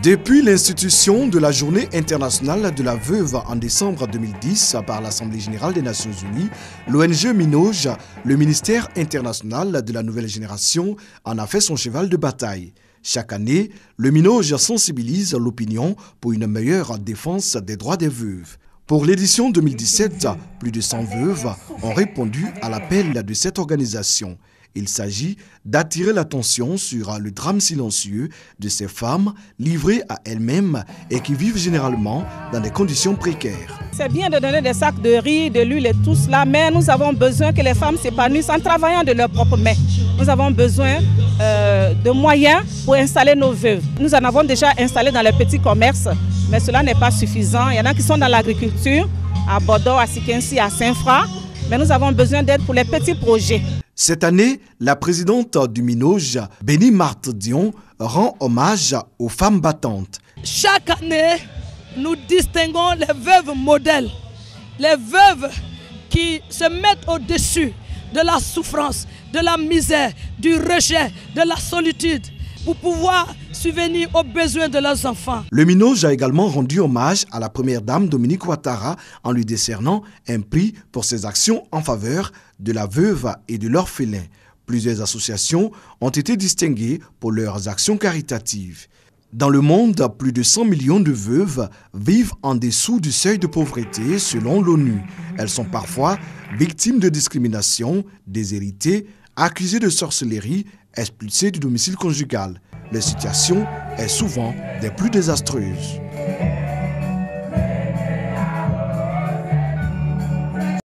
Depuis l'institution de la Journée internationale de la veuve en décembre 2010 par l'Assemblée générale des Nations unies, l'ONG Minoge, le ministère international de la nouvelle génération, en a fait son cheval de bataille. Chaque année, le Minoge sensibilise l'opinion pour une meilleure défense des droits des veuves. Pour l'édition 2017, plus de 100 veuves ont répondu à l'appel de cette organisation. Il s'agit d'attirer l'attention sur le drame silencieux de ces femmes livrées à elles-mêmes et qui vivent généralement dans des conditions précaires. C'est bien de donner des sacs de riz, de l'huile et tout cela, mais nous avons besoin que les femmes s'épanouissent en travaillant de leurs propres mains. Nous avons besoin de moyens pour installer nos veuves. Nous en avons déjà installé dans les petits commerces, mais cela n'est pas suffisant. Il y en a qui sont dans l'agriculture, à Bordeaux, à Sikensi, à Saint-Fra, mais nous avons besoin d'aide pour les petits projets. Cette année, la présidente du Minoge, Béni Marthe Dion, rend hommage aux femmes battantes. Chaque année, nous distinguons les veuves modèles, les veuves qui se mettent au-dessus de la souffrance, de la misère, du rejet, de la solitude, pour pouvoir subvenir aux besoins de leurs enfants. Le Minoge a également rendu hommage à la première dame Dominique Ouattara en lui décernant un prix pour ses actions en faveur de la veuve et de l'orphelin. Plusieurs associations ont été distinguées pour leurs actions caritatives. Dans le monde, plus de 100 millions de veuves vivent en dessous du seuil de pauvreté selon l'ONU. Elles sont parfois victimes de discrimination, déshéritées, accusées de sorcellerie, expulsées du domicile conjugal. La situation est souvent des plus désastreuses.